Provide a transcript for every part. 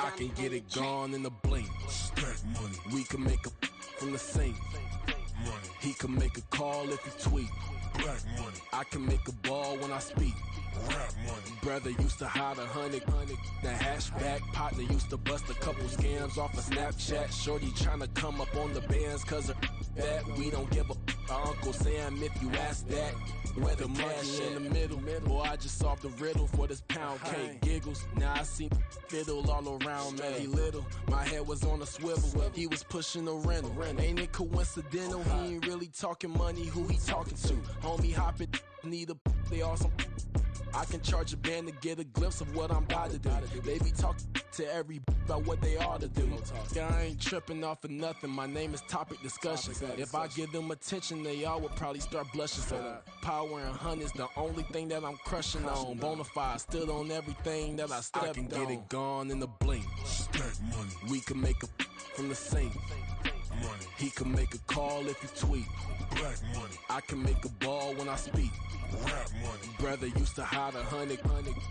I can get it gone in the blink. Stack money. We can make a from the sink. Money. He can make a call if he tweet. Black money. I can make a ball when I speak. Rap money. Brother used to hide 100. The hashback partner used to bust a couple scams off of Snapchat. Shorty tryna come up on the bands cause of that. We don't give a Uncle Sam if you ask that. Where the cash in the middle. Boy, I just solved the riddle for this pound cake. Giggles, now I see fiddle all around me. He little, my head was on a swivel. He was pushing a rental. Ain't it coincidental? He ain't really talking money. Who he talking to? Homie hopping, need a they awesome. I can charge a band to get a glimpse of what I'm about to do. They be talking to every about what they ought to do. I ain't tripping off of nothing. My name is Topic Discussion. If I give them attention, they all would probably start blushing. So power and hunt is the only thing that I'm crushing on. Bonafide stood on everything that I stepped on. I can get it gone in the blink. Stack money. We can make a from the sink. Money. He can make a call if he tweet. Black money. I can make a ball when I speak. Rap money. Brother used to hide 100.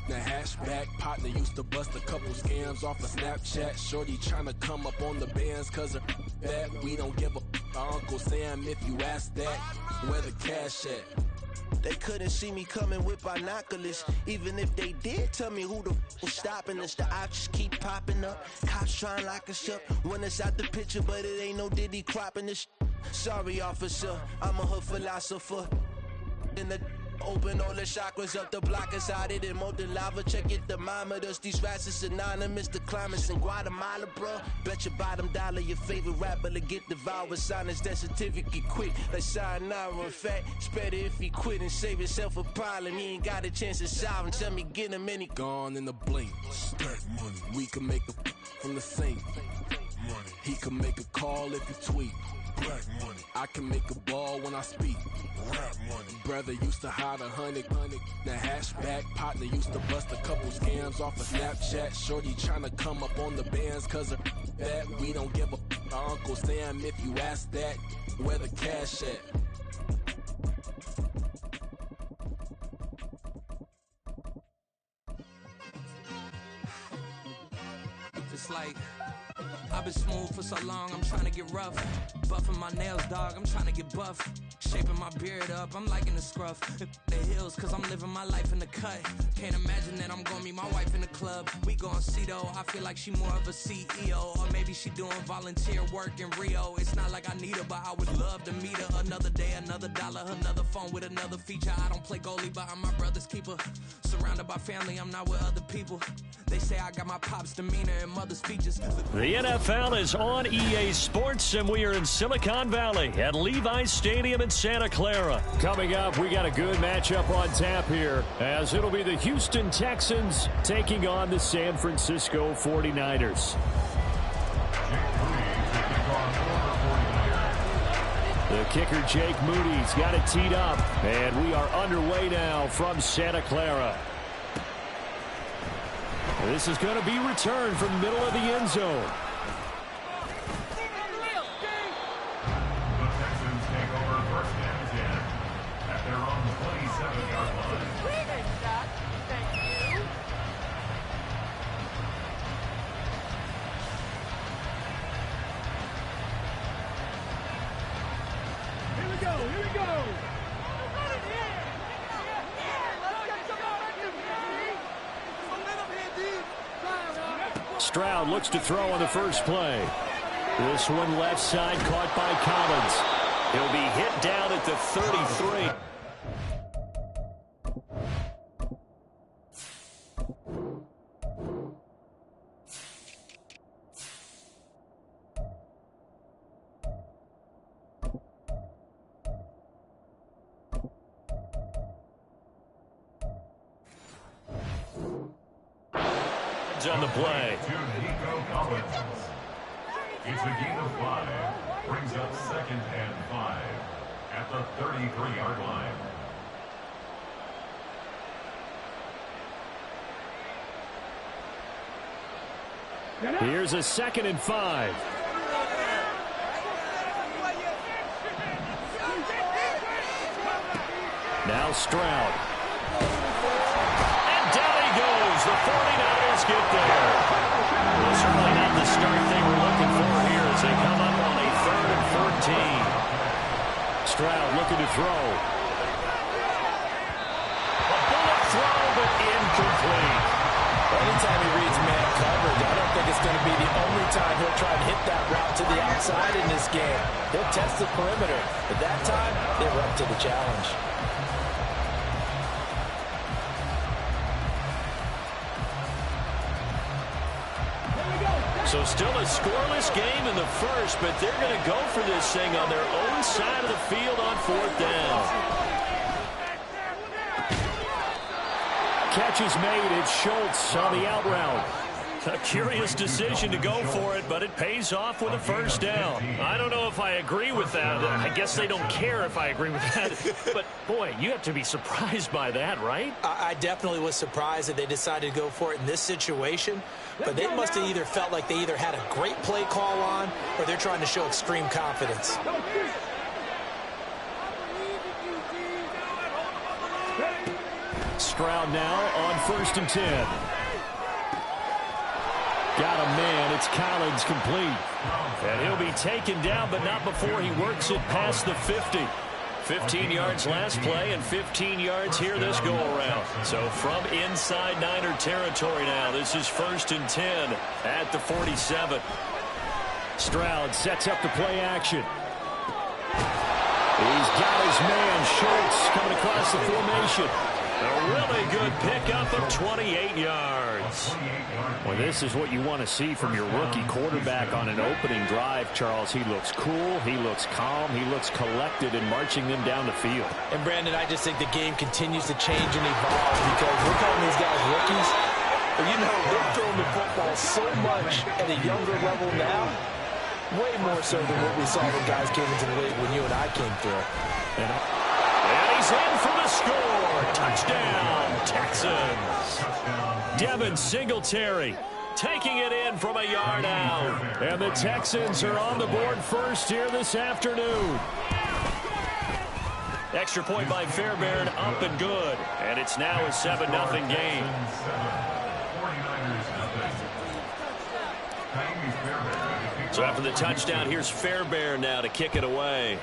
The hashback partner used to bust a couple scams off of Snapchat. Shorty tryna come up on the bands cause of that. We don't give a Uncle Sam if you ask that. Where the cash at? They couldn't see me coming with binoculars. Even if they did, tell me who the was stopping us. The options keep popping up. Cops trying to lock us up. When it's out the picture, but it ain't no Diddy cropping this. Sorry, officer, I'm a hood philosopher. In the open all the chakras up the block inside it and molten lava. Check your thermometers. These rats is anonymous. The climates in Guatemala, bro. Bet your bottom dollar your favorite rapper to get devoured. Sign his death certificate quick. Like sayonara. In fact, it's better if he quit and save himself a problem. He ain't got a chance to solve and tell me get him any gone in the blink. Stack money. We can make a from the sink. Money. He can make a call if he tweet. Black money. I can make a ball when I speak. Rap money. Brother used to hide 100. The hashback partner used to bust a couple scams off of Snapchat. Shorty tryna come up on the bands cause of that. We don't give a Uncle Sam if you ask that. Where the cash at? It's like I've been smooth for so long, I'm trying to get rough. Buffing my nails, dog, I'm trying to get buff. Shaping my beard up, I'm liking the scruff. The hills, cause I'm living my life in the cut. Can't imagine that I'm gonna meet my wife in the club. We gon' see though, I feel like she more of a CEO. Or maybe she doing volunteer work in Rio. It's not like I need her, but I would love to meet her. Another day, another dollar, another phone with another feature. I don't play goalie, but I'm my brother's keeper. Surrounded by family, I'm not with other people. They say I got my pop's demeanor and mother's features. The NFL is on EA Sports, and we are in Silicon Valley at Levi's Stadium in Santa Clara. Coming up, we got a good matchup on tap here, as it'll be the Houston Texans taking on the San Francisco 49ers. The kicker, Jake Moody's got it teed up, and we are underway now from Santa Clara. This is going to be returned from the middle of the end zone. The Texans take over first and 10 at their own 27-yard line. Thank you. Here we go, here we go. Stroud looks to throw on the first play. This one left side caught by Collins. He'll be hit down at the 33. On the play. It's a gain of 5. Brings up 2nd and 5 at the 33-yard line. Here's a 2nd and 5. Now Stroud. And down he goes. The 49ers almost get there. Well, certainly not the start they were looking for here as they come up on a 3rd and 14. Stroud looking to throw. A bullet throw, but incomplete. Anytime he reads man coverage, I don't think it's going to be the only time he'll try to hit that route to the outside in this game. He'll test the perimeter, but that time, they were up to the challenge. So still a scoreless game in the first, but they're going to go for this thing on their own side of the field on 4th down. Catch is made. It's Schultz on the out route. A curious decision to go for it, but it pays off with a 1st down. I don't know if I agree with that. I guess they don't care if I agree with that. But, boy, you have to be surprised by that, right? I definitely was surprised that they decided to go for it in this situation. But they must have either felt like they either had a great play call on or they're trying to show extreme confidence. Stroud now on 1st and 10. Got a man. It's Collins complete. And he'll be taken down, but not before he works it past the 50. 15 yards last play and 15 yards here this go-around. So from inside Niner territory now, this is 1st and 10 at the 47. Stroud sets up the play action. He's got his man, Schultz, coming across the formation. A really good pickup of 28 yards. Well, this is what you want to see from your rookie quarterback on an opening drive, Charles. He looks cool, he looks calm, he looks collected in marching them down the field. And, Brandon, I just think the game continues to change and evolve because we're calling these guys rookies. But, you know, they're throwing the football so much at a younger level now, way more so than what we saw when guys came into the league when you and I came through. And he's in for the score. Touchdown, Texans. Devin Singletary taking it in from a yard out. And the Texans are on the board first here this afternoon. Extra point by Fairbairn, up and good. And it's now a 7-0 game. So after the touchdown, here's Fairbairn now to kick it away.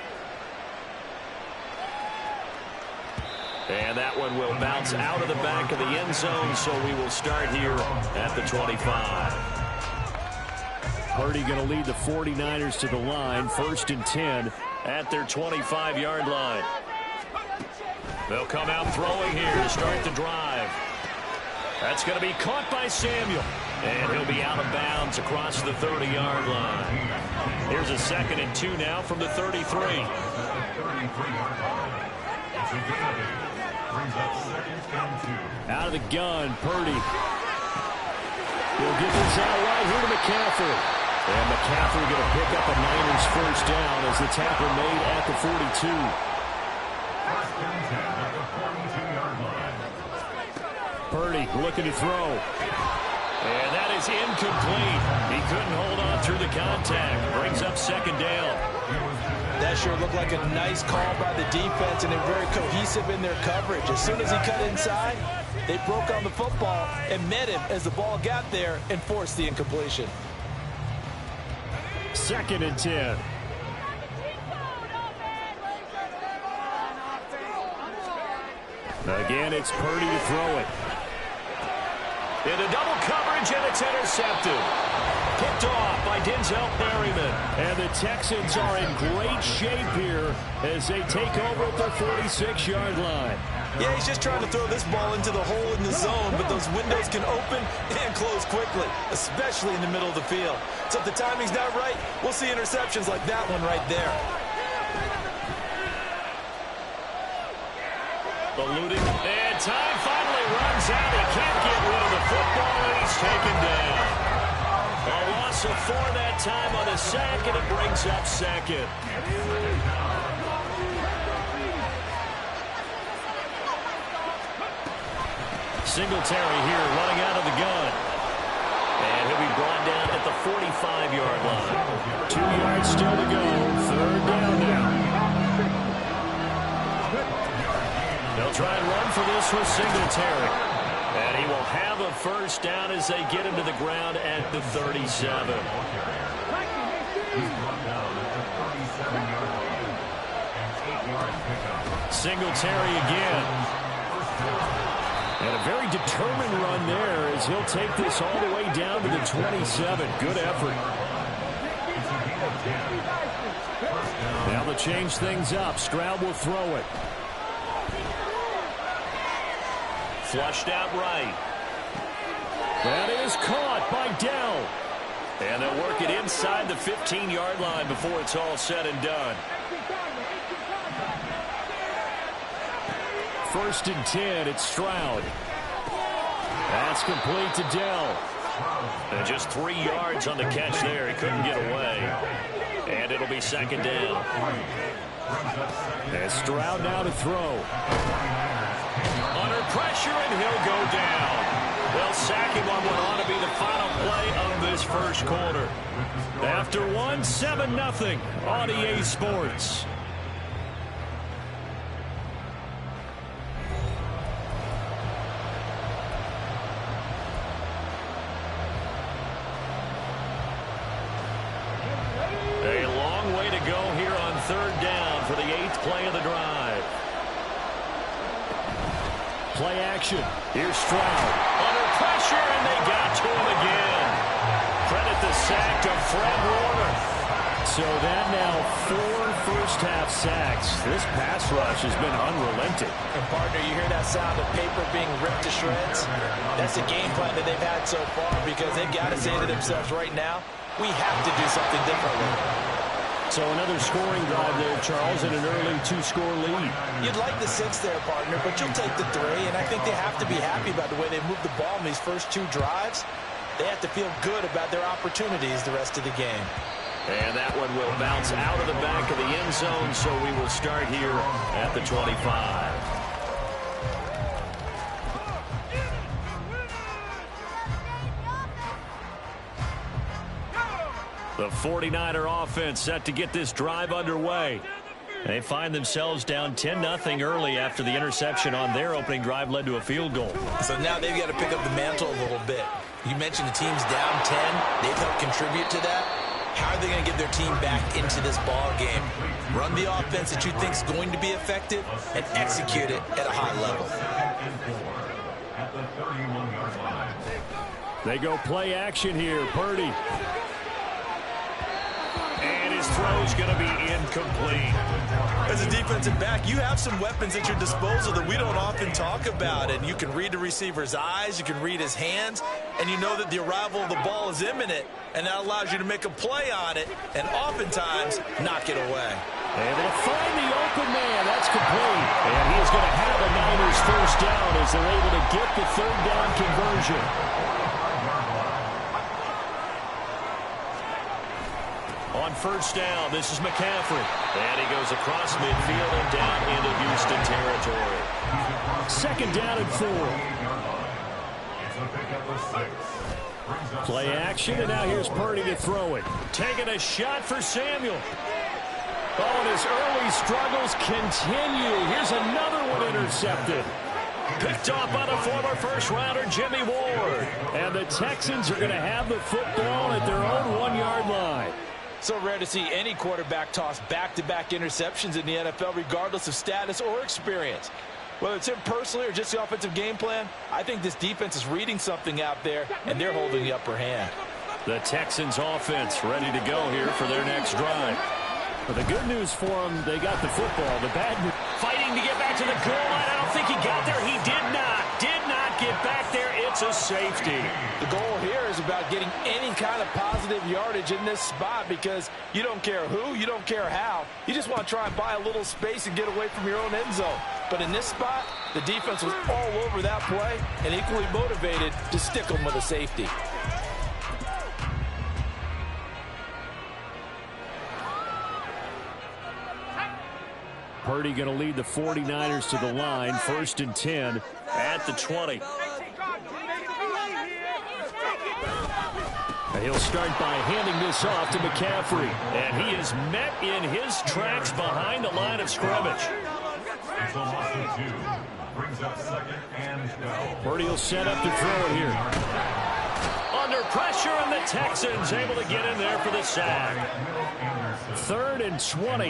And that one will bounce out of the back of the end zone, so we will start here at the 25. Purdy going to lead the 49ers to the line, 1st and 10 at their 25-yard line. They'll come out throwing here to start the drive. That's going to be caught by Samuel. And he'll be out of bounds across the 30-yard line. Here's a 2nd and 2 now from the 33. Out of the gun, Purdy. He'll get this out right here to McCaffrey. And McCaffrey going to pick up a Niners 1st down as the tackle made at the 42. Purdy looking to throw. And that is incomplete. He couldn't hold on through the contact. Brings up 2nd down. That sure looked like a nice call by the defense, and they're very cohesive in their coverage. As soon as he cut inside, they broke on the football and met him as the ball got there and forced the incompletion. 2nd and 10. Again, it's Purdy to throw it. Into double coverage, and it's intercepted. Picked off by Denzel Perryman. And the Texans are in great shape here as they take over at their 46-yard line. Yeah, he's just trying to throw this ball into the hole in the zone, but those windows can open and close quickly, especially in the middle of the field. So if the timing's not right, we'll see interceptions like that one right there. Eluding, and time finally runs out. He can't get rid of the football, and he's taken down. A loss of 4 that time on a sack, and it brings up 2nd. Singletary here running out of the gun. And he'll be brought down at the 45-yard line. 2 yards still to go. 3rd down now. They'll try and run for this with Singletary. And he will have a first down as they get him to the ground at the 37. Singletary again. And a very determined run there as he'll take this all the way down to the 27. Good effort. Now to change things up, Stroud will throw it. Flushed out right. That is caught by Dell. And they'll work it inside the 15-yard line before it's all said and done. 1st and 10, it's Stroud. That's complete to Dell. And just 3 yards on the catch there. He couldn't get away. And it'll be 2nd down. And Stroud now to throw. Under pressure, and he'll go down. They'll sack him on what ought to be the final play of this first quarter. After one, 7-0 on EA Sports. A long way to go here on 3rd down for the 8th play of the drive. Play action. Here's Stroud. Under pressure, and they got to him again. Credit the sack to Fred Warner. So that now 4 first-half sacks. This pass rush has been unrelenting. And, partner, you hear that sound of paper being ripped to shreds? That's the game plan that they've had so far because they've got to say to themselves right now, we have to do something differently. So another scoring drive there, Charles, and an early 2-score lead. You'd like the 6 there, partner, but you'll take the 3, and I think they have to be happy about the way they moved the ball in these first 2 drives. They have to feel good about their opportunities the rest of the game. And that one will bounce out of the back of the end zone, so we will start here at the 25. The 49er offense set to get this drive underway. They find themselves down 10-0 early after the interception on their opening drive led to a field goal. So now they've got to pick up the mantle a little bit. You mentioned the team's down 10. They've helped contribute to that. How are they going to get their team back into this ball game? Run the offense that you think is going to be effective and execute it at a high level. They go play action here. Purdy. And his throw's going to be incomplete. As a defensive back, you have some weapons at your disposal that we don't often talk about. And you can read the receiver's eyes, you can read his hands, and you know that the arrival of the ball is imminent. And that allows you to make a play on it and oftentimes knock it away. And they'll find the open man. That's complete. And he is going to have a Niners first down as they're able to get the 3rd down conversion. On 1st down, this is McCaffrey. And he goes across midfield and down into Houston territory. 2nd down and 4. Play action, and now here's Purdy to throw it. Taking a shot for Samuel. Oh, and his early struggles continue. Here's another one intercepted. Picked off by the former first-rounder Jimmy Ward. And the Texans are going to have the football at their own 1-yard line. So rare to see any quarterback toss back-to-back interceptions in the NFL, regardless of status or experience. Whether it's him personally or just the offensive game plan, I think this defense is reading something out there, and they're holding the upper hand. The Texans offense ready to go here for their next drive. But the good news for them, they got the football. The bad news, fighting to get back to the goal line. I don't think he got there. He did not get back there. It's a safety. The goal here is about getting any kind of positive yardage in this spot because you don't care who, you don't care how. You just want to try and buy a little space and get away from your own end zone. But in this spot, the defense was all over that play and equally motivated to stick them with a safety. Purdy going to lead the 49ers to the line. 1st and 10 at the 20. And he'll start by handing this off to McCaffrey. And he is met in his tracks behind the line of scrimmage. Brings up second and go. Purdy will set up to throw it here. Under pressure, and the Texans able to get in there for the sack. 3rd and 20.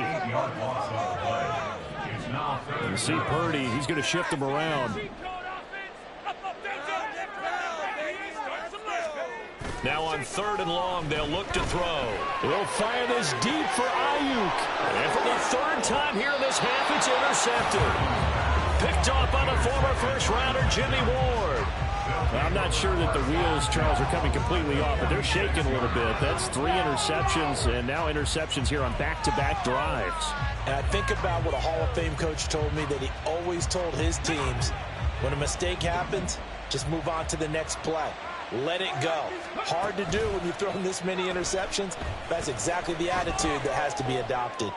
You see Purdy, he's going to shift him around. Now on 3rd and long, they'll look to throw. He'll fire this deep for Ayuk. And for the 3rd time here in this half, it's intercepted. Picked off by the former first-rounder, Jimmy Ward. I'm not sure that the wheels, Charles, are coming completely off, but they're shaking a little bit. That's 3 interceptions, and now interceptions here on back-to-back drives. And I think about what a Hall of Fame coach told me, that he always told his teams, when a mistake happens, just move on to the next play. Let it go. Hard to do when you've thrown this many interceptions. That's exactly the attitude that has to be adopted.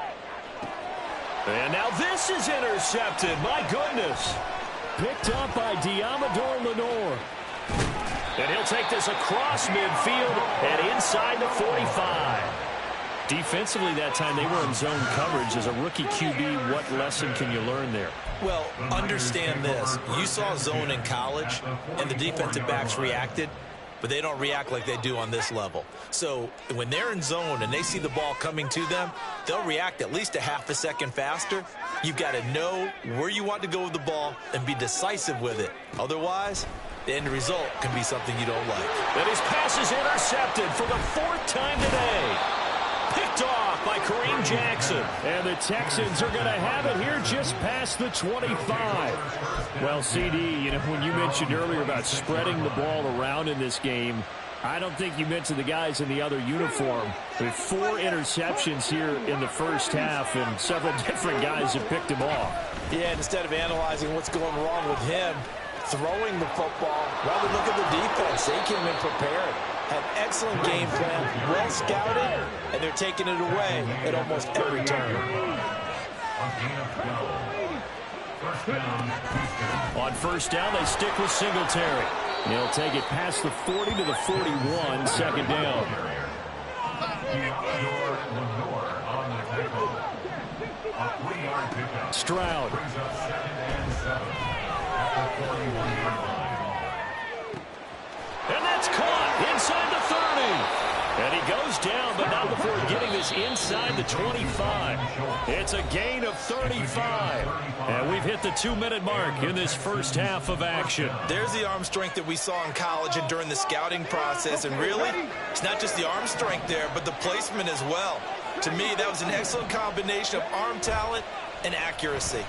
And now this is intercepted. My goodness. Picked up by Diamador Lenore. And he'll take this across midfield and inside the 45. Defensively that time, they were in zone coverage. As a rookie QB, what lesson can you learn there? Well, understand this. You saw zone in college, and the defensive backs reacted, but they don't react like they do on this level. So when they're in zone and they see the ball coming to them, they'll react at least a half a second faster. You've got to know where you want to go with the ball and be decisive with it. Otherwise, the end result can be something you don't like. And his pass is intercepted for the 4th time today. Picked off by Kareem Jackson. And the Texans are going to have it here just past the 25. Well, CD, you know, when you mentioned earlier about spreading the ball around in this game, I don't think you mentioned the guys in the other uniform. With 4 interceptions here in the first half, and several different guys have picked him off. Yeah, instead of analyzing what's going wrong with him, throwing the football, rather look at the defense. They came in prepared. Had excellent game plan, well scouted, and they're taking it away at almost every turn. On first down, they stick with Singletary. He'll take it past the 40 to the 41, second down. Stroud. And that's caught inside the 30. And he goes down, but not before getting this inside the 25. It's a gain of 35. And we've hit the 2-minute mark in this first half of action. There's the arm strength that we saw in college and during the scouting process. And really, it's not just the arm strength there, but the placement as well. To me, that was an excellent combination of arm talent and accuracy.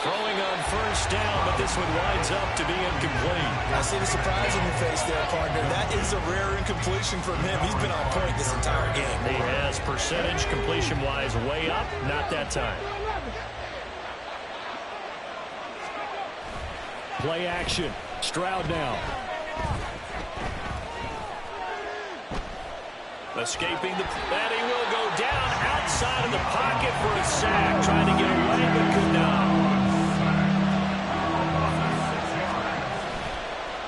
Throwing on first down, but this one winds up to be incomplete. I see the surprise in your face there, partner. That is a rare incompletion from him. He's been on point this entire game. He has percentage completion-wise way up, not that time. Play action. Stroud now. Escaping the... And he will go down outside of the pocket for a sack. Trying to get away, but could not.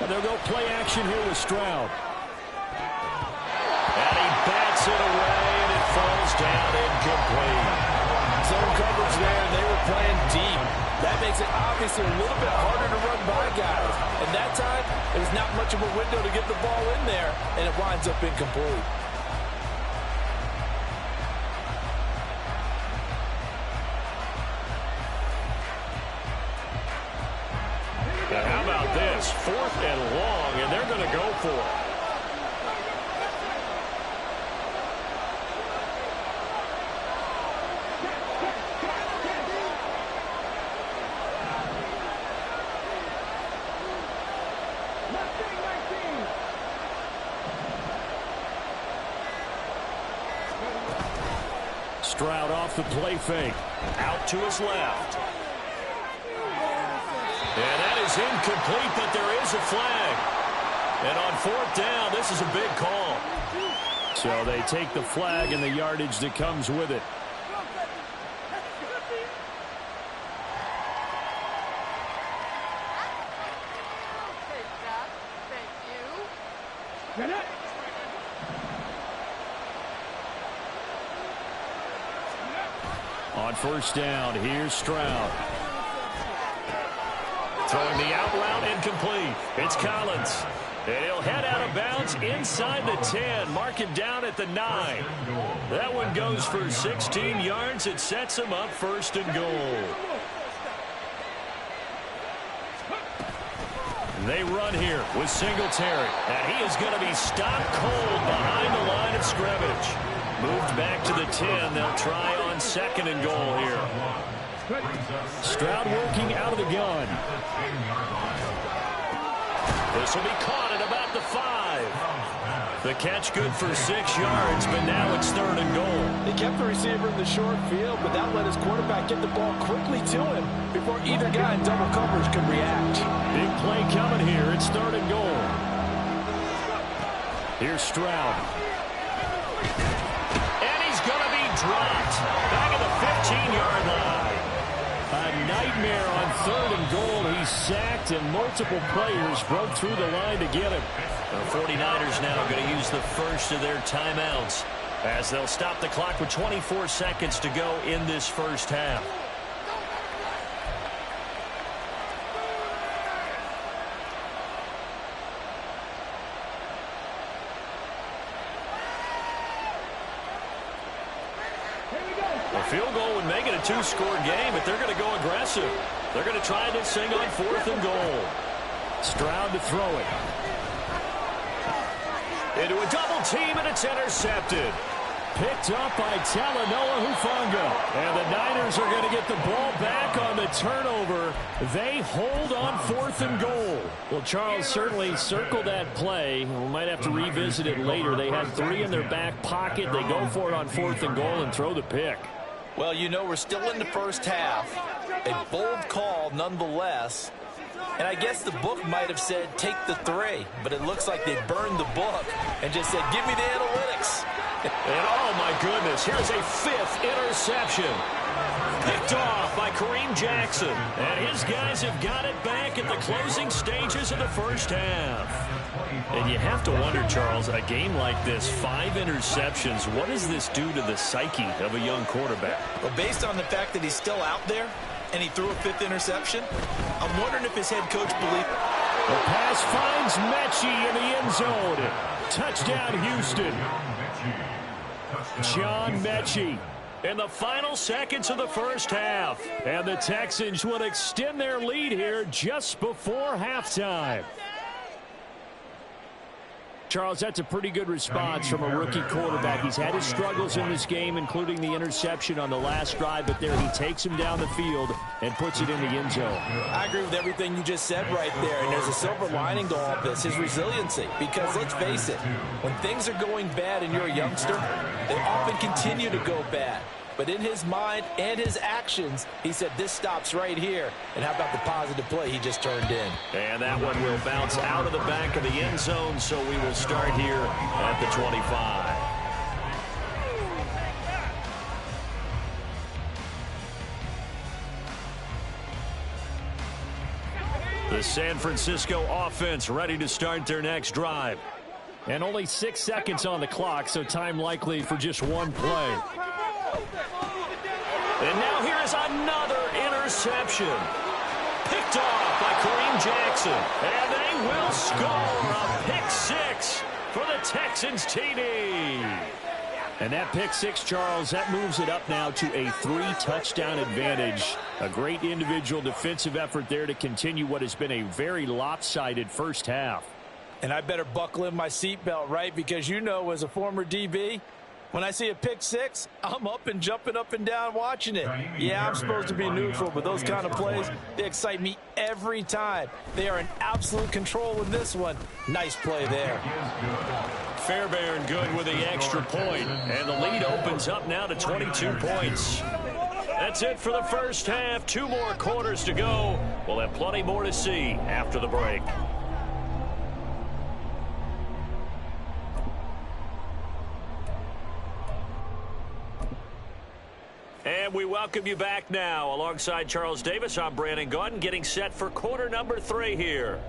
And they'll go play action here with Stroud. And he bats it away, and it falls down incomplete. Zone coverage there, and they were playing deep. That makes it obviously a little bit harder to run by guys. And that time, there's not much of a window to get the ball in there, and it winds up incomplete. And how about this? 4th and long, and they're going to go for it. Stroud off the play fake. Out to his left. And that is incomplete, but there is a flag. And on 4th down, this is a big call. So they take the flag and the yardage that comes with it. On first down, here's Stroud. Throwing the out route incomplete. It's Collins. And he'll head out of bounds inside the 10. Mark him down at the 9. That one goes for 16 yards. It sets him up first and goal. They run here with Singletary. And he is going to be stopped cold behind the line of scrimmage. Moved back to the 10. They'll try on second and goal here. Stroud working out of the gun. This will be caught at about the 5. The catch good for 6 yards, but now it's third and goal. They kept the receiver in the short field, but that let his quarterback get the ball quickly to him before either guy in double coverage could react. Big play coming here. It's third and goal. Here's Stroud. And he's going to be dropped back at the 15-yard line. A nightmare on third and goal. He's sacked, and multiple players broke through the line to get him. The 49ers now going to use the first of their timeouts as they'll stop the clock with 24 seconds to go in this first half. A field goal would make it a 2-score game, but they're going to go aggressive. They're going to try this thing on fourth and goal. Stroud to throw it. Into a double team, and it's intercepted. Picked up by Talanoa Hufanga. And the Niners are going to get the ball back on the turnover. They hold on fourth and goal. Well, Charles certainly circled that play. We might have to revisit it later. They had 3 in their back pocket. They go for it on fourth and goal and throw the pick. Well, you know, we're still in the first half. A bold call nonetheless. And I guess the book might have said take the 3, but it looks like they burned the book and just said give me the analytics. And oh my goodness, here's a 5th interception. Picked off by Kareem Jackson. And his guys have got it back at the closing stages of the first half. And you have to wonder, Charles, a game like this, 5 interceptions, what does this do to the psyche of a young quarterback? Well, based on the fact that he's still out there and he threw a 5th interception, I'm wondering if his head coach believes. The pass finds Mechie in the end zone. Touchdown, Houston. John Mechie in the final seconds of the first half. And the Texans will extend their lead here just before halftime. Charles, that's a pretty good response from a rookie quarterback. He's had his struggles in this game, including the interception on the last drive, but there he takes him down the field and puts it in the end zone. I agree with everything you just said right there, and there's a silver lining to all of this, his resiliency. Because let's face it, when things are going bad and you're a youngster, they often continue to go bad. But in his mind and his actions, he said this stops right here. And how about the positive play he just turned in? And that one will bounce out of the back of the end zone, so we will start here at the 25. The San Francisco offense ready to start their next drive. And only 6 seconds on the clock, so time likely for just one play. And now here is another interception. Picked off by Kareem Jackson. And they will score a pick 6 for the Texans TD. And that pick 6, Charles, that moves it up now to a 3-touchdown advantage. A great individual defensive effort there to continue what has been a very lopsided first half. And I better buckle in my seatbelt, right? Because you know, as a former DB, when I see a pick 6, I'm up and jumping up and down watching it. Yeah, I'm supposed to be neutral, but those kind of plays, they excite me every time. They are in absolute control in this one. Nice play there. Fairbairn good with the extra point, and the lead opens up now to 22 points. That's it for the first half. 2 more quarters to go. We'll have plenty more to see after the break. And we welcome you back now. Alongside Charles Davis, I'm Brandon Gaudin, getting set for quarter number 3 here.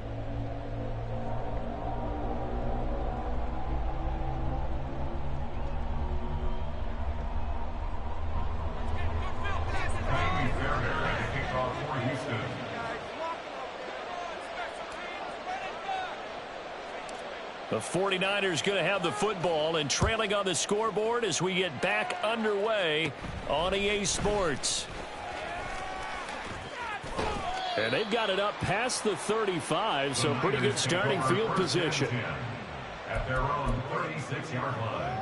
The 49ers going to have the football and trailing on the scoreboard as we get back underway on EA Sports. And they've got it up past the 35, so pretty good starting field position. At their own 36-yard line.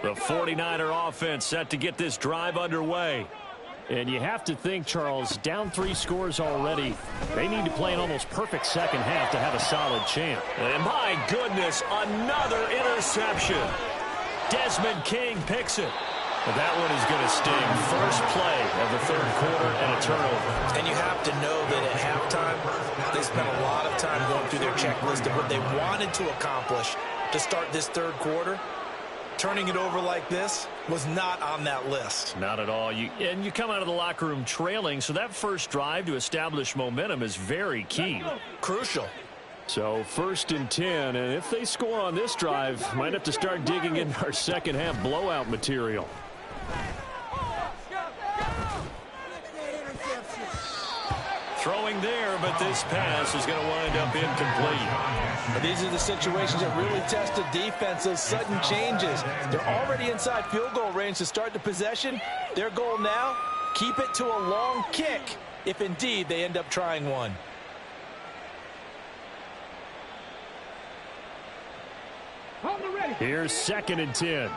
The 49er offense set to get this drive underway. And you have to think, Charles, down 3 scores already. They need to play an almost perfect second half to have a solid chance. And my goodness, another interception. Desmond King picks it. But that one is going to sting. First play of the third quarter and a turnover. And you have to know that at halftime, they spent a lot of time going through their checklist of what they wanted to accomplish to start this third quarter. Turning it over like this was not on that list. Not at all. And you come out of the locker room trailing, so that first drive to establish momentum is very key. Crucial. So 1st and 10, and if they score on this drive, might have to start digging into our second half blowout material. Throwing there, but this pass is going to wind up incomplete. But these are the situations that really test a defense, those sudden changes. They're already inside field goal range to start the possession. Their goal now, keep it to a long kick, if indeed they end up trying one. Here's 2nd and 10.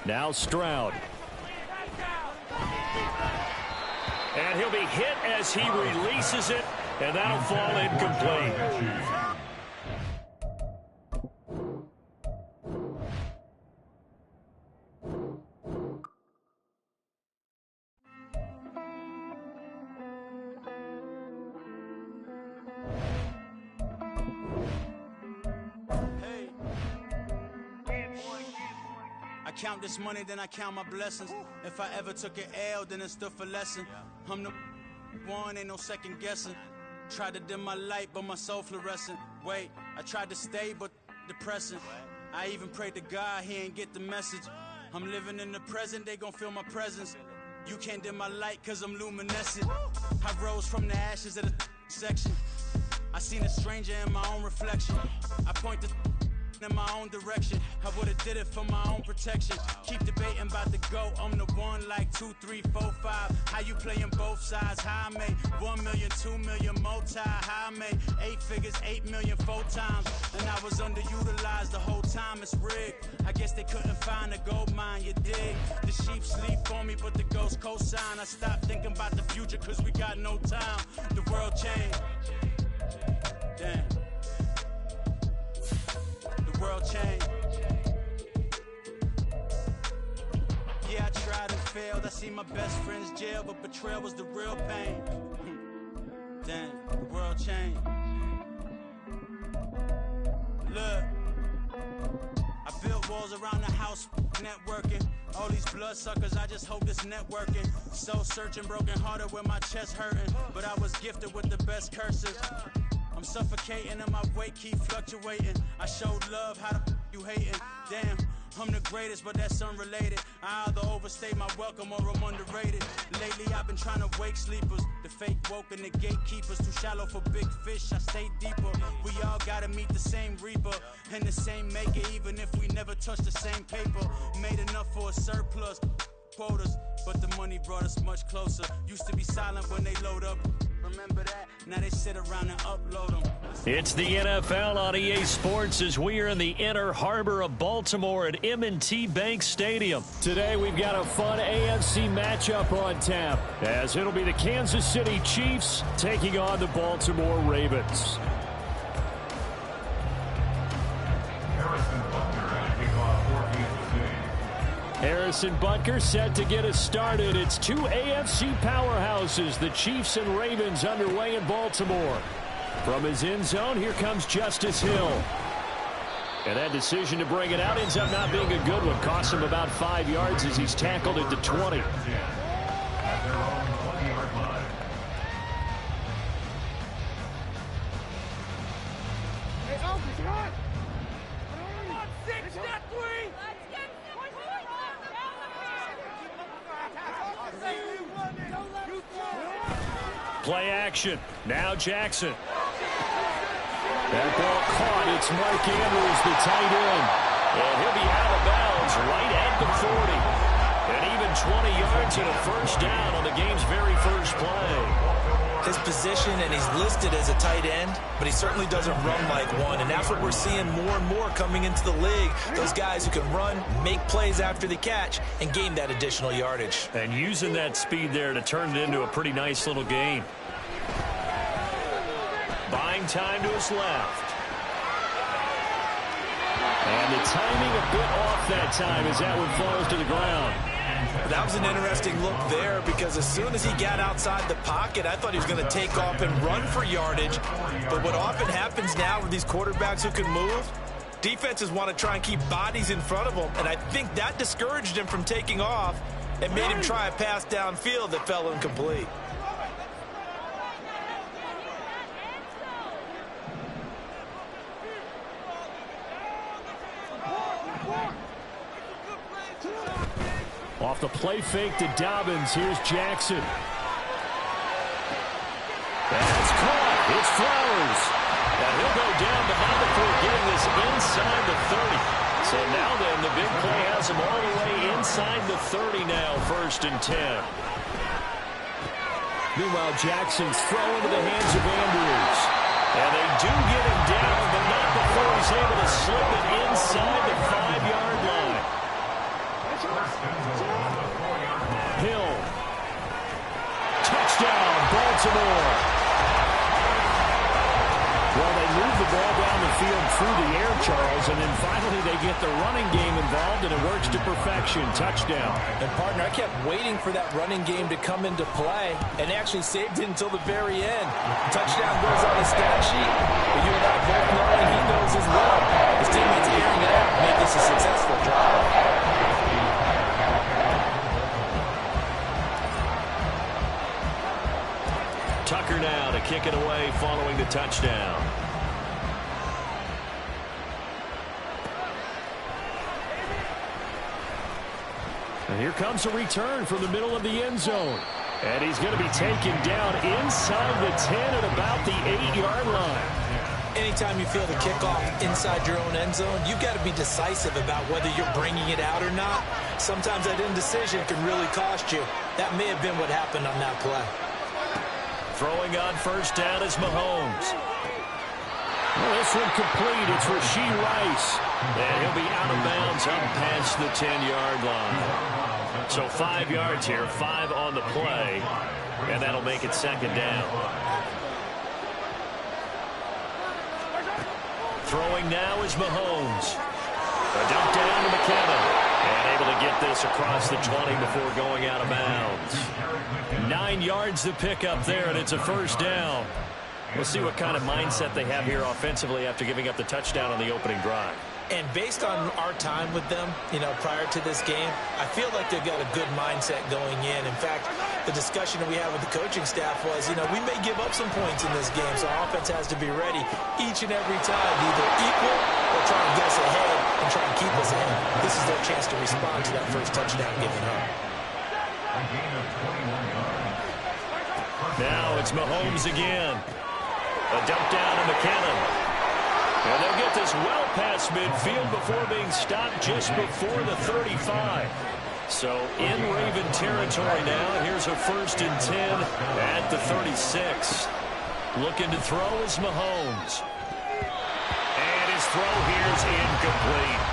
Now Stroud. And he'll be hit as he releases it, and that'll fall incomplete. Count this money, then I count my blessings. If I ever took an L, then it stood for lesson. I'm the one, ain't no second guessing. Tried to dim my light, but my soul fluorescent. Wait, I tried to stay, but depressing. I even prayed to God, he ain't get the message. I'm living in the present, they gon' feel my presence. You can't dim my light, cause I'm luminescent. I rose from the ashes of the section. I seen a stranger in my own reflection. I point the in my own direction. I would've did it for my own protection. Keep debating about the GOAT. I'm the one like 2, 3, 4, 5. How you playing both sides? How I made 1 million, 2 million, multi. How I made 8 figures, 8 million 4 times. And I was underutilized the whole time. It's rigged. I guess they couldn't find a gold mine, you dig? The sheep sleep on me, but the ghost cosign. I stopped thinking about the future cause we got no time. The world changed. Damn. World change. Yeah, I tried and failed. I seen my best friends jail, but betrayal was the real pain. Damn, the world changed. Look, I built walls around the house, networking. All these bloodsuckers, I just hope this networking. Soul searching, broken hearted with my chest hurting. But I was gifted with the best curses. I'm suffocating and my weight keep fluctuating. I showed love, how the you hating? Damn, I'm the greatest, but that's unrelated. I either overstay my welcome or I'm underrated. Lately I've been trying to wake sleepers. The fake woke and the gatekeepers. Too shallow for big fish, I stay deeper. We all gotta meet the same reaper and the same maker, even if we never touch the same paper. Made enough for a surplus quotas, but the money brought us much closer. Used to be silent when they load up. Remember that? Now they sit around and upload them. It's the NFL on EA Sports as we are in the inner harbor of Baltimore at M&T Bank Stadium. Today we've got a fun AFC matchup on tap as it'll be the Kansas City Chiefs taking on the Baltimore Ravens. Harrison Butker set to get us started. It's 2 AFC powerhouses, the Chiefs and Ravens, underway in Baltimore. From his end zone, here comes Justice Hill. And that decision to bring it out ends up not being a good one. Costs him about 5 yards as he's tackled at the 20. Hey, Play action. Now Jackson. That ball caught. It's Mark Andrews, the tight end. And he'll be out of bounds right at the 40. And even 20 yards and a first down on the game's very first play. His position, and he's listed as a tight end, but he certainly doesn't run like one. And that's what we're seeing more and more coming into the league. Those guys who can run, make plays after the catch, and gain that additional yardage. And using that speed there to turn it into a pretty nice little gain. Buying time to his left. And the timing a bit off that time as that one falls to the ground. That was an interesting look there because as soon as he got outside the pocket, I thought he was going to take off and run for yardage. But what often happens now with these quarterbacks who can move, defenses want to try and keep bodies in front of them. And I think that discouraged him from taking off and made him try a pass downfield that fell incomplete. Off the play fake to Dobbins. Here's Jackson. That's caught. It's Flowers. And he'll go down, but not before getting this inside the 30. So now then, the big play has him all the way inside the 30 now, 1st and 10. Meanwhile, Jackson's throw into the hands of Andrews. And they do get him down, but not before he's able to slip it inside the 5-yard line. Hill. Touchdown, Baltimore. Well, they move the ball down the field through the air, Charles, and then finally they get the running game involved, and it works to perfection. Touchdown. And, partner, I kept waiting for that running game to come into play and actually saved it until the very end. Touchdown goes on the stat sheet, but you and I both know, and he knows as well. His teammates airing it out made this a successful drive. Tucker now to kick it away following the touchdown. And here comes a return from the middle of the end zone. And he's going to be taken down inside the 10 at about the 8-yard line. Anytime you feel the kickoff inside your own end zone, you've got to be decisive about whether you're bringing it out or not. Sometimes that indecision can really cost you. That may have been what happened on that play. Throwing on first down is Mahomes. Well, this one complete. It's Rashee Rice. And he'll be out of bounds up past the 10-yard line. So 5 yards here, 5 on the play. And that'll make it 2nd down. Throwing now is Mahomes. A dump down to McKinnon. And able to get this across the 20 before going out of bounds. 9 yards to pick up there, and it's a 1st down. We'll see what kind of mindset they have here offensively after giving up the touchdown on the opening drive. And based on our time with them, prior to this game, I feel like they've got a good mindset going in. In fact, the discussion that we had with the coaching staff was, we may give up some points in this game, so our offense has to be ready each and every time to either equal or try and get us ahead and try and keep us ahead. This is their chance to respond to that first touchdown given up. Now it's Mahomes again. A dump down to McKinnon. And they'll get this well past midfield before being stopped just before the 35. So in Raven territory now. Here's a 1st and 10 at the 36. Looking to throw is Mahomes. And his throw here is incomplete.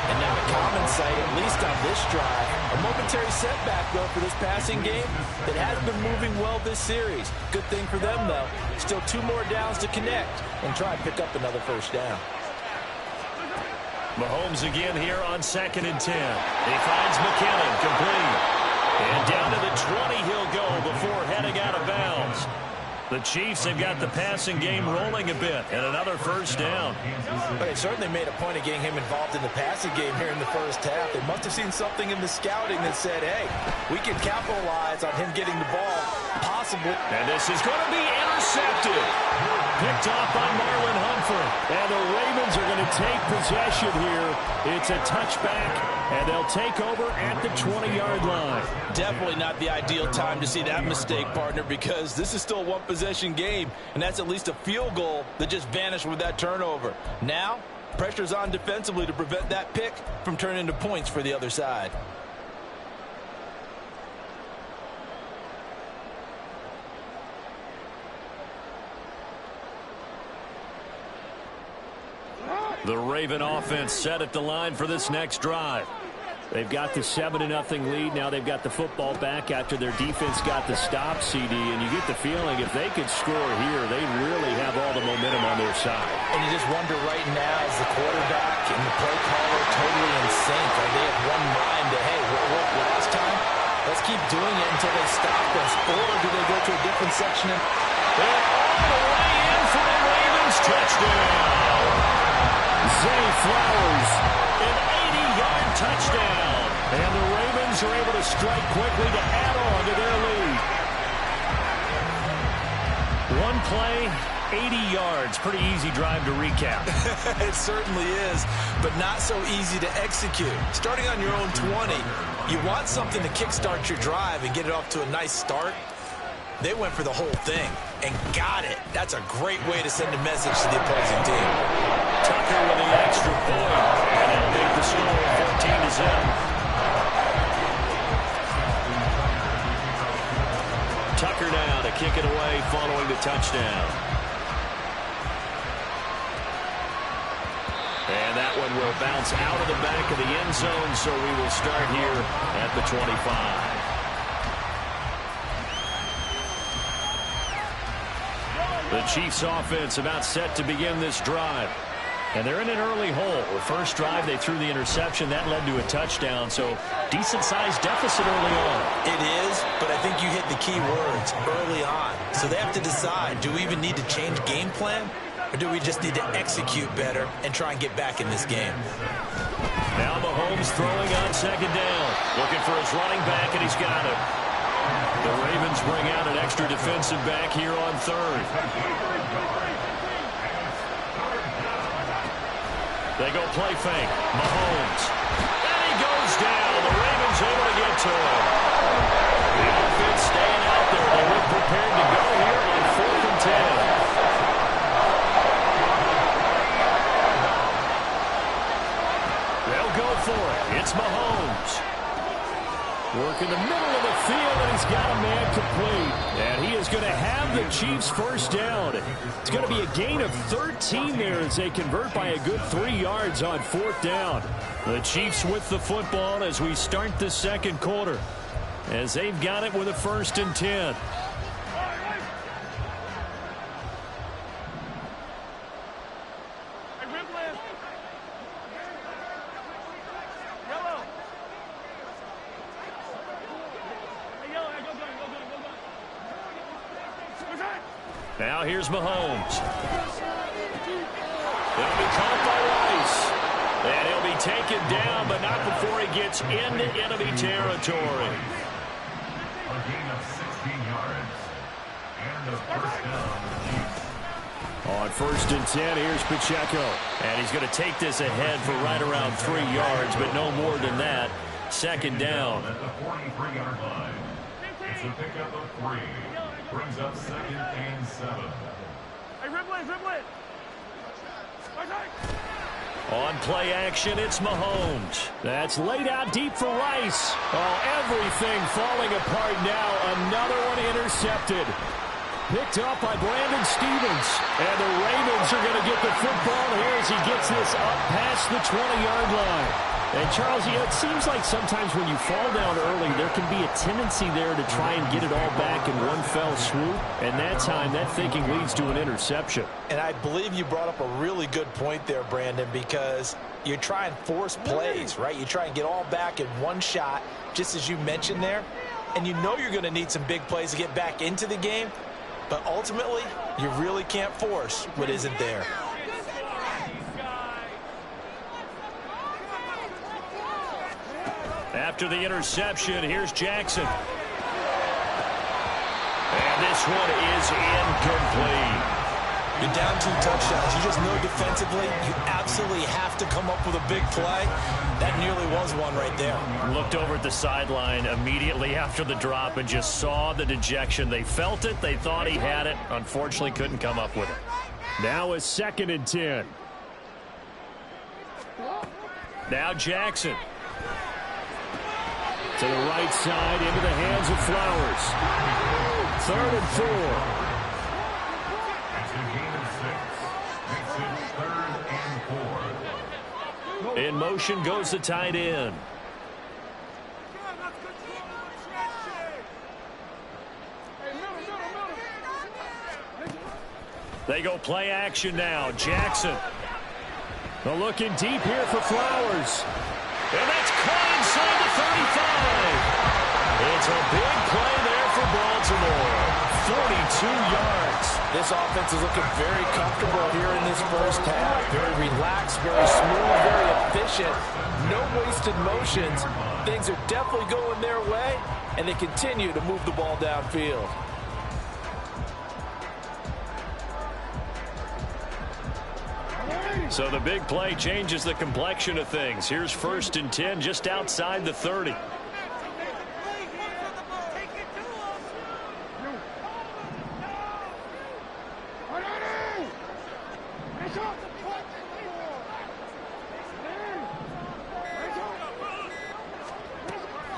And now a common sight, at least on this drive. A momentary setback, though, for this passing game that has been moving well this series. Good thing for them, though. Still 2 more downs to connect and try and pick up another 1st down. Mahomes again here on 2nd and 10. He finds McKinnon complete. And down to the 20 he'll go before heading out of bounds. The Chiefs have got the passing game rolling a bit, and another 1st down. But they certainly made a point of getting him involved in the passing game here in the first half. They must have seen something in the scouting that said, hey, we can capitalize on him getting the ball, possibly. And this is going to be intercepted. picked off by Marlon Humphrey. And the Ravens are going to take possession here. It's a touchback, and they'll take over at the 20-yard line. Definitely not the ideal time to see that mistake, partner, because this is still a one-possession game, and that's at least a field goal that just vanished with that turnover. Now, pressure's on defensively to prevent that pick from turning into points for the other side. The Raven offense set at the line for this next drive. They've got the 7-0 lead. Now they've got the football back after their defense got the stop, CD. And you get the feeling if they could score here, they really have all the momentum on their side. And you just wonder right now, is the quarterback and the play caller totally in sync? Are they of one mind to, hey, what worked last time? Let's keep doing it until they stop us. Or do they go to a different section? And all the way in for the Ravens. Touchdown. Zay Flowers, an 80-yard touchdown. And the Ravens are able to strike quickly to add on to their lead. One play, 80 yards. Pretty easy drive to recap. It certainly is, but not so easy to execute. Starting on your own 20, you want something to kickstart your drive and get it off to a nice start. They went for the whole thing and got it. That's a great way to send a message to the opposing team. Tucker with the extra point, and it'll make the score 14-0. Tucker now to kick it away following the touchdown. And that one will bounce out of the back of the end zone, so we will start here at the 25. The Chiefs offense about set to begin this drive. And they're in an early hole. The first drive, they threw the interception. That led to a touchdown, so decent-sized deficit early on. It is, but I think you hit the key words, early on. So they have to decide, do we even need to change game plan, or do we just need to execute better and try and get back in this game? Now Mahomes throwing on second down. Looking for his running back, and he's got it. The Ravens bring out an extra defensive back here on third. They go play fake. Mahomes. And he goes down. The Ravens able to get to him. The offense staying out there. They look prepared to go here on 4th and 10. They'll go for it. It's Mahomes. Work in the middle of the field, and he's got a man complete. And he is going to have the Chiefs first down. It's going to be a gain of 13 there as they convert by a good 3 yards on 4th down. The Chiefs with the football as we start the second quarter, as they've got it with a 1st and 10. Now here's Mahomes. It'll be caught by Rice. And he'll be taken down, but not before he gets into enemy territory. A gain of 16 yards. And a first down. On 1st and 10, here's Pacheco. And he's going to take this ahead for right around 3 yards, but no more than that. 2nd down. At the 43-yard line. It's a pickup of 3. Brings up 2nd and 7. Hey, dribble it. On play action, it's Mahomes. That's laid out deep for Rice. Oh, everything falling apart now. Another one intercepted. Picked up by Brandon Stevens. And the Ravens are going to get the football here as he gets this up past the 20-yard line. And, Charles, it seems like sometimes when you fall down early, there can be a tendency there to try and get it all back in one fell swoop. And that time, that thinking leads to an interception. And I believe you brought up a really good point there, Brandon, because you try and force plays, right? You try and get all back in one shot, just as you mentioned there. And you know you're going to need some big plays to get back into the game. But ultimately, you really can't force what isn't there. After the interception, here's Jackson. And this one is incomplete. You're down 2 touchdowns. You just know defensively you absolutely have to come up with a big play. That nearly was one right there. Looked over at the sideline immediately after the drop and just saw the dejection. They felt it. They thought he had it. Unfortunately, couldn't come up with it. Now a 2nd and 10. Now Jackson. To the right side, into the hands of Flowers. 3rd and 4. In motion goes the tight end. They go play action now. Jackson. They're looking deep here for Flowers. And that's caught inside the 35. It's a big play there for Baltimore. 42 yards. This offense is looking very comfortable here in this first half. Very relaxed, very smooth, very efficient. No wasted motions. Things are definitely going their way, and they continue to move the ball downfield. So the big play changes the complexion of things. Here's 1st and 10 just outside the 30.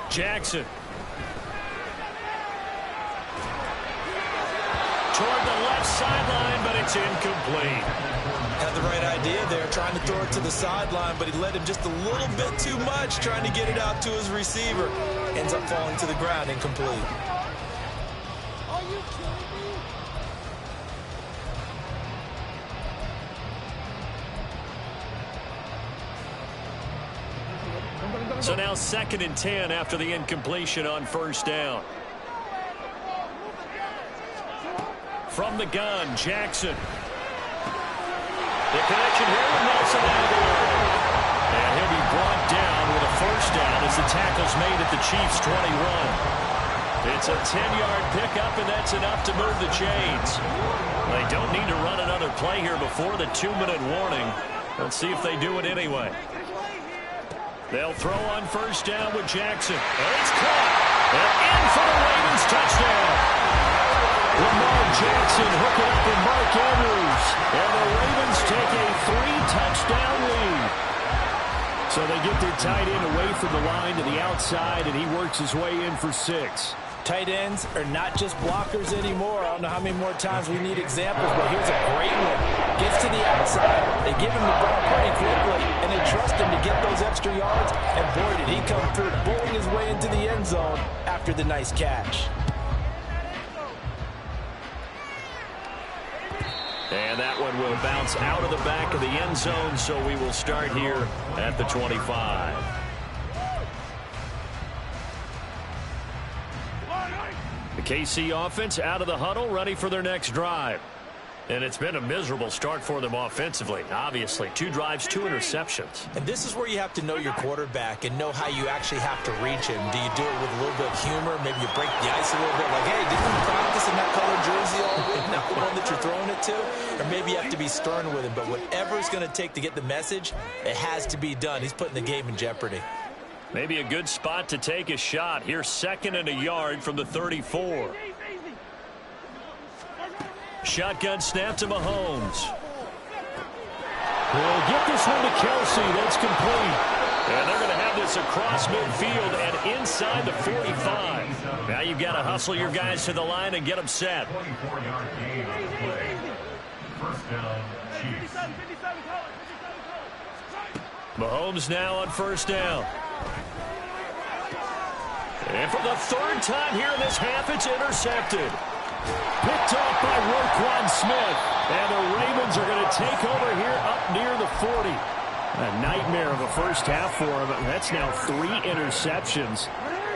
Jackson. Toward the left sideline, but it's incomplete. Had the right idea there, trying to throw it to the sideline, but he led him just a little bit too much, trying to get it out to his receiver. Ends up falling to the ground, incomplete. Are you kidding me? So now 2nd and 10 after the incompletion on 1st down. From the gun, Jackson. The connection here with Nelson Aguilar. And he'll be brought down with a 1st down as the tackle's made at the Chiefs' 21. It's a 10-yard pickup, and that's enough to move the chains. They don't need to run another play here before the 2-minute warning. Let's see if they do it anyway. They'll throw on 1st down with Jackson. And it's caught. And in for the Ravens touchdown. Lamar Jackson hooking up with Mark Andrews. And the Ravens take a 3-touchdown lead. So they get their tight end away from the line to the outside, and he works his way in for 6. Tight ends are not just blockers anymore. I don't know how many more times we need examples, but here's a great one. Gets to the outside. They give him the ball pretty quickly, and they trust him to get those extra yards. And boy, did he come through, bowling his way into the end zone after the nice catch. And that one will bounce out of the back of the end zone, so we will start here at the 25. The KC offense out of the huddle, ready for their next drive. And it's been a miserable start for them offensively. Obviously, 2 drives, 2 interceptions. And this is where you have to know your quarterback and know how you actually have to reach him. Do you do it with a little bit of humor? Maybe you break the ice a little bit, like, hey, didn't you practice in that color jersey all week? Not the one that you're throwing it to? Or maybe you have to be stern with him. But whatever it's going to take to get the message, it has to be done. He's putting the game in jeopardy. Maybe a good spot to take a shot. Here's 2nd and a yard from the 34. Shotgun snap to Mahomes. He'll get this one to Kelsey. That's complete. And they're going to have this across midfield and inside the 45. Now you've got to hustle your guys to the line and get them set. 24-yard gain on the play. 1st down, Chiefs. Mahomes now on 1st down. And for the 3rd time here in this half, it's intercepted. Picked off by Roquan Smith. And the Ravens are going to take over here up near the 40. A nightmare of a first half for him. That's now 3 interceptions.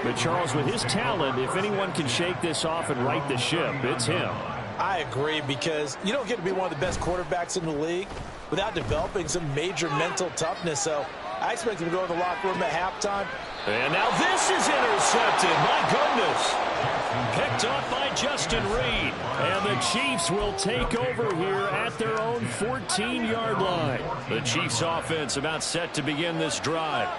But Charles, with his talent, if anyone can shake this off and right the ship, it's him. I agree, because you don't get to be one of the best quarterbacks in the league without developing some major mental toughness. So I expect him to go to the locker room at halftime. And now this is intercepted. My goodness. Picked off by Justin Reed. And the Chiefs will take over here at their own 14-yard line. The Chiefs offense about set to begin this drive.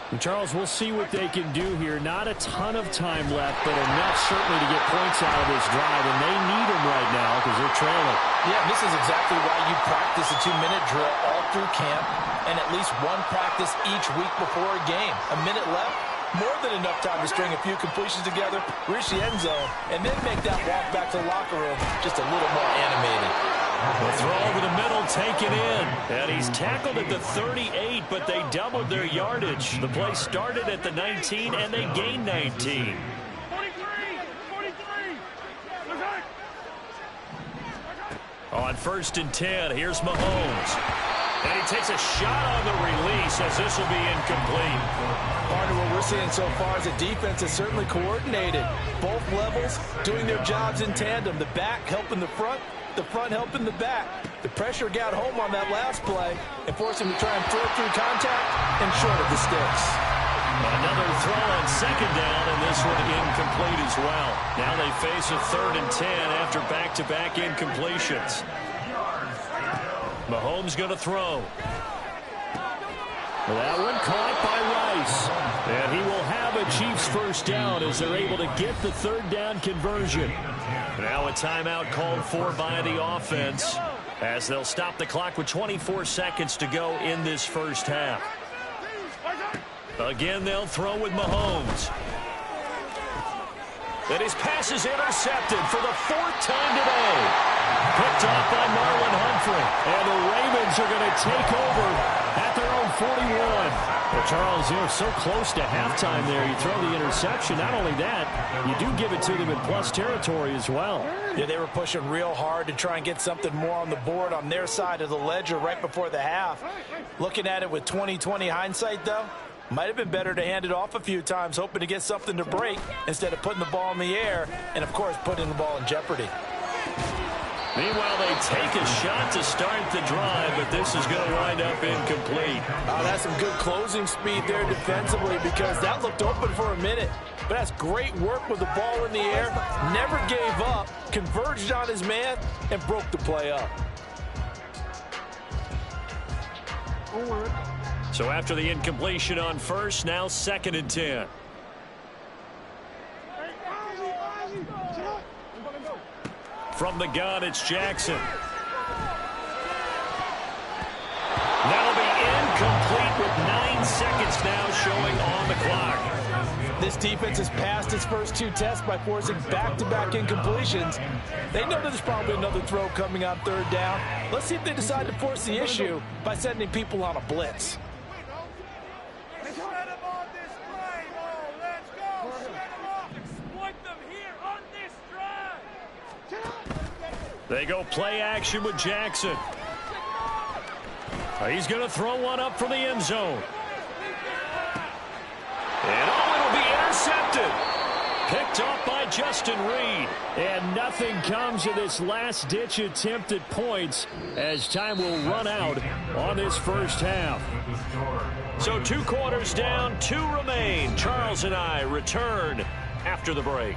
And Charles, we'll see what they can do here. Not a ton of time left, but enough certainly to get points out of this drive, and they need them right now because they're trailing. Yeah, this is exactly why you practice a 2-minute drill all through camp and at least one practice each week before a game. A minute left, more than enough time to string a few completions together, reach the end zone, and then make that walk back to the locker room just a little more animated. The throw over the middle, taken in. And he's tackled at the 38, but they doubled their yardage. The play started at the 19, and they gained 19. 43! On 1st and 10, here's Mahomes. And he takes a shot on the release as this will be incomplete. Part of what we're seeing so far is the defense is certainly coordinated. Both levels doing their jobs in tandem. The back helping the front helping the back. The pressure got home on that last play and forced him to try and throw through contact and short of the sticks. Another throw on 2nd down, and this one incomplete as well. Now they face a 3rd and 10 after back-to-back incompletions. Mahomes going to throw. That one caught by Rice. And he will have a Chiefs first down as they're able to get the 3rd down conversion. Now a timeout called for by the offense as they'll stop the clock with 24 seconds to go in this first half. Again, they'll throw with Mahomes. And his pass is intercepted for the 4th time today. Picked off by Marlon Humphrey. And the Ravens are going to take over at their own 41. Well, Charles, you're so close to halftime there. You throw the interception. Not only that, you do give it to them in plus territory as well. Yeah, they were pushing real hard to try and get something more on the board on their side of the ledger right before the half. Looking at it with 20/20 hindsight, though, might have been better to hand it off a few times, hoping to get something to break instead of putting the ball in the air and, of course, putting the ball in jeopardy. Meanwhile, they take a shot to start the drive, but this is going to wind up incomplete. Oh, that's some good closing speed there defensively because that looked open for a minute. But that's great work with the ball in the air, never gave up, converged on his man, and broke the play up. So after the incompletion on 1st, now 2nd and 10. From the gun, it's Jackson. That'll be incomplete with 9 seconds now showing on the clock. This defense has passed its first 2 tests by forcing back-to-back incompletions. They know there's probably another throw coming on 3rd down. Let's see if they decide to force the issue by sending people on a blitz. They go play action with Jackson. He's going to throw one up from the end zone. And it'll be intercepted. Picked off by Justin Reed. And nothing comes of this last-ditch attempt at points as time will run out on this first half. So 2 quarters down, 2 remain. Charles and I return after the break.